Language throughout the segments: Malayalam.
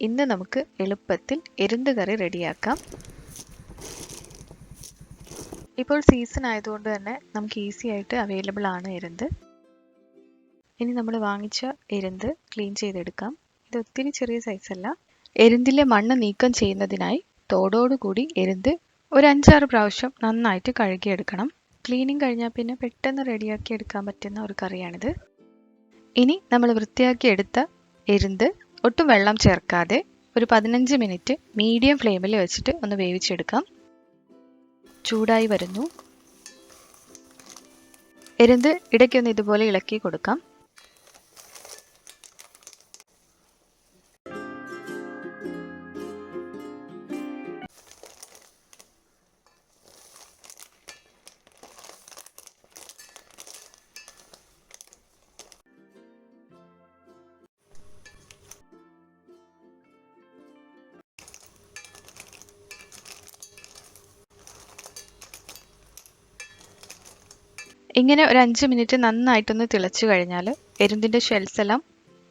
ഇന്ന് നമുക്ക് എളുപ്പത്തിൽ എരുന്ത് കറി റെഡിയാക്കാം. ഇപ്പോൾ സീസൺ ആയതുകൊണ്ട് തന്നെ നമുക്ക് ഈസി ആയിട്ട് അവൈലബിൾ ആണ് എരുന്ത്. ഇനി നമ്മൾ വാങ്ങിച്ച എരുന്ത് ക്ലീൻ ചെയ്തെടുക്കാം. ഇത് ഒത്തിരി ചെറിയ സൈസ് അല്ല. എരുന്തിലെ മണ്ണ് നീക്കം ചെയ്യുന്നതിനായി തോടോടുകൂടി എരുന്ത് ഒരു 5-6 പ്രാവശ്യം നന്നായിട്ട് കഴുകിയെടുക്കണം. ക്ലീനിങ് കഴിഞ്ഞാൽ പിന്നെ പെട്ടെന്ന് റെഡിയാക്കി എടുക്കാൻ പറ്റുന്ന ഒരു കറിയാണിത്. ഇനി നമ്മൾ വൃത്തിയാക്കി എടുത്ത എരുന്ത് ഒട്ടും വെള്ളം ചേർക്കാതെ ഒരു 15 മിനിറ്റ് മീഡിയം ഫ്ലെയിമിൽ വെച്ചിട്ട് ഒന്ന് വേവിച്ചെടുക്കാം. ചൂടായി വരുന്നു. എരുന്ത് ഇടയ്ക്കൊന്ന് ഇതുപോലെ ഇളക്കി കൊടുക്കാം. ഇങ്ങനെ ഒരു 5 മിനിറ്റ് നന്നായിട്ടൊന്ന് തിളച്ചു കഴിഞ്ഞാൽ എരുന്തിൻ്റെ ഷെൽസ് എല്ലാം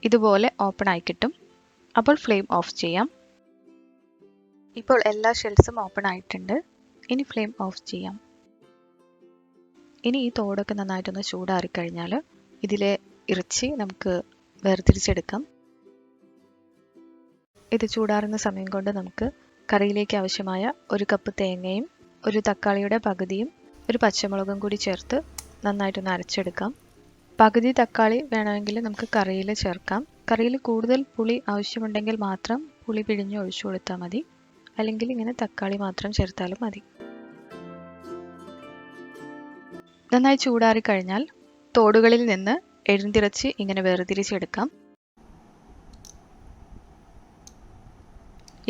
ഇതുപോലെ ഓപ്പൺ ആയി കിട്ടും. അപ്പോൾ ഫ്ലെയിം ഓഫ് ചെയ്യാം. ഇപ്പോൾ എല്ലാ ഷെൽസും ഓപ്പൺ ആയിട്ടുണ്ട്. ഇനി ഫ്ലെയിം ഓഫ് ചെയ്യാം. ഇനി ഈ തോടൊക്കെ നന്നായിട്ടൊന്ന് ചൂടാറിക്കഴിഞ്ഞാൽ ഇതിലെ ഇറച്ചി നമുക്ക് വേർതിരിച്ചെടുക്കാം. ഇത് ചൂടാറുന്ന സമയം കൊണ്ട് നമുക്ക് കറിയിലേക്ക് ആവശ്യമായ 1 കപ്പ് തേങ്ങയും 1 തക്കാളിയുടെ പകുതിയും 1 പച്ചമുളകും കൂടി ചേർത്ത് നന്നായിട്ടൊന്ന് അരച്ചെടുക്കാം. പകുതി തക്കാളി വേണമെങ്കിൽ നമുക്ക് കറിയിൽ ചേർക്കാം. കറിയിൽ കൂടുതൽ പുളി ആവശ്യമുണ്ടെങ്കിൽ മാത്രം പുളി പിഴിഞ്ഞ് ഒഴിച്ചു കൊടുത്താൽ മതി. അല്ലെങ്കിൽ ഇങ്ങനെ തക്കാളി മാത്രം ചേർത്താലും മതി. നന്നായി ചൂടാറി കഴിഞ്ഞാൽ തോടുകളിൽ നിന്ന് എരുന്തിറച്ചി ഇങ്ങനെ വേർതിരിച്ചെടുക്കാം.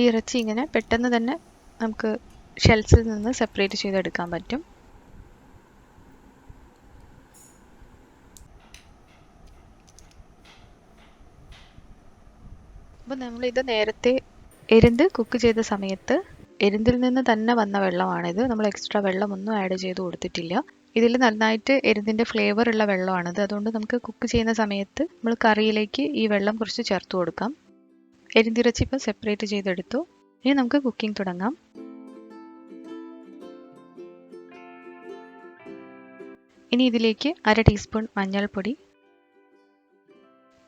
ഈ ഇറച്ചി ഇങ്ങനെ പെട്ടെന്ന് തന്നെ നമുക്ക് ഷെൽസിൽ നിന്ന് സെപ്പറേറ്റ് ചെയ്തെടുക്കാൻ പറ്റും. അപ്പോൾ നമ്മളിത് നേരത്തെ എരുന്ത് കുക്ക് ചെയ്ത സമയത്ത് എരുന്തിൽ നിന്ന് തന്നെ വന്ന വെള്ളമാണിത്. നമ്മൾ എക്സ്ട്രാ വെള്ളമൊന്നും ആഡ് ചെയ്ത് കൊടുത്തിട്ടില്ല. ഇതിൽ നന്നായിട്ട് എരുന്തിൻ്റെ ഫ്ലേവർ ഉള്ള വെള്ളമാണിത്. അതുകൊണ്ട് നമുക്ക് കുക്ക് ചെയ്യുന്ന സമയത്ത് നമ്മൾ കറിയിലേക്ക് ഈ വെള്ളം കുറച്ച് ചേർത്ത് കൊടുക്കാം. എരുന്തിറച്ചി ഇപ്പോൾ സെപ്പറേറ്റ് ചെയ്തെടുത്തു. ഇനി നമുക്ക് കുക്കിംഗ് തുടങ്ങാം. ഇനി ഇതിലേക്ക് 1/2 ടീസ്പൂൺ മഞ്ഞൾപ്പൊടി,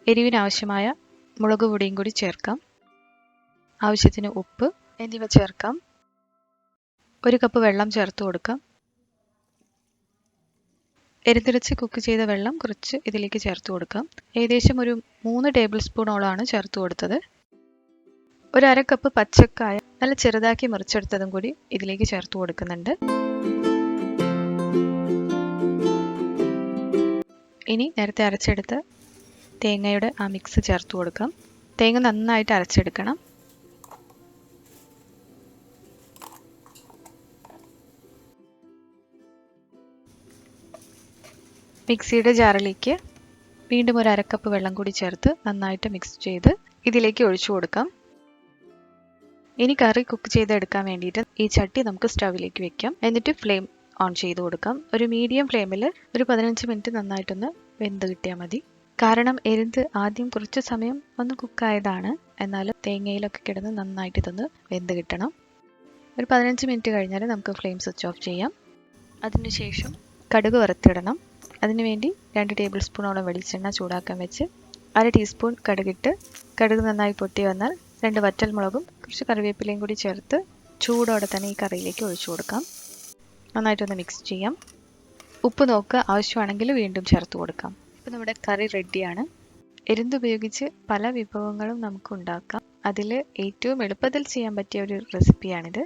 എരിവിനാവശ്യമായ മുളക് പൊടിയും കൂടി ചേർക്കാം. ആവശ്യത്തിന് ഉപ്പ് എന്നിവ ചേർക്കാം. 1 കപ്പ് വെള്ളം ചേർത്ത് കൊടുക്കാം. എരുന്തിറച്ചി കുക്ക് ചെയ്ത വെള്ളം കുറച്ച് ഇതിലേക്ക് ചേർത്ത് കൊടുക്കാം. ഏകദേശം ഒരു 3 ടേബിൾ സ്പൂണോളാണ് ചേർത്ത് കൊടുത്തത്. 1/2 കപ്പ് പച്ചക്കായ നല്ല ചെറുതാക്കി മുറിച്ചെടുത്തതും കൂടി ഇതിലേക്ക് ചേർത്ത് കൊടുക്കുന്നുണ്ട്. ഇനി നേരത്തെ അരച്ചെടുത്ത തേങ്ങയുടെ ആ മിക്സ് ചേർത്ത് കൊടുക്കാം. തേങ്ങ നന്നായിട്ട് അരച്ചെടുക്കണം. മിക്സിയുടെ ജാറിലേക്ക് വീണ്ടും 1/2 കപ്പ് വെള്ളം കൂടി ചേർത്ത് നന്നായിട്ട് മിക്സ് ചെയ്ത് ഇതിലേക്ക് ഒഴിച്ചു കൊടുക്കാം. ഇനി കറി കുക്ക് ചെയ്തെടുക്കാൻ വേണ്ടിയിട്ട് ഈ ചട്ടി നമുക്ക് സ്റ്റൗവിലേക്ക് വെക്കാം. എന്നിട്ട് ഫ്ലെയിം ഓൺ ചെയ്ത് കൊടുക്കാം. ഒരു മീഡിയം ഫ്ലെയിമിൽ ഒരു 15 മിനിറ്റ് നന്നായിട്ടൊന്ന് വെന്ത് കിട്ടിയാൽ മതി. കാരണം എരുന്ത് ആദ്യം കുറച്ച് സമയം ഒന്ന് കുക്കായതാണ്. എന്നാലും തേങ്ങയിലൊക്കെ കിടന്ന് നന്നായിട്ട് ഇതൊന്ന് വെന്ത് കിട്ടണം. ഒരു 15 മിനിറ്റ് കഴിഞ്ഞാൽ നമുക്ക് ഫ്ലെയിം സ്വിച്ച് ഓഫ് ചെയ്യാം. അതിനുശേഷം കടുക് വറുത്തിടണം. അതിനുവേണ്ടി 2 ടേബിൾ സ്പൂണോളം വെളിച്ചെണ്ണ ചൂടാക്കാൻ വെച്ച് 1/2 ടീസ്പൂൺ കടുകിട്ട് കടുക് നന്നായി പൊട്ടി വന്നാൽ 2 വറ്റൽമുളകും കുറച്ച് കറിവേപ്പിലയും കൂടി ചേർത്ത് ചൂടോടെ തന്നെ ഈ കറിയിലേക്ക് ഒഴിച്ചു കൊടുക്കാം. നന്നായിട്ടൊന്ന് മിക്സ് ചെയ്യാം. ഉപ്പ് നോക്കുക, ആവശ്യമാണെങ്കിൽ വീണ്ടും ചേർത്ത് കൊടുക്കാം. ഇപ്പോൾ നമ്മുടെ കറി റെഡിയാണ്. എരുന്ത് ഉപയോഗിച്ച് പല വിഭവങ്ങളും നമുക്ക് ഉണ്ടാക്കാം. അതിൽ ഏറ്റവും എളുപ്പത്തിൽ ചെയ്യാൻ പറ്റിയ ഒരു റെസിപ്പിയാണിത്.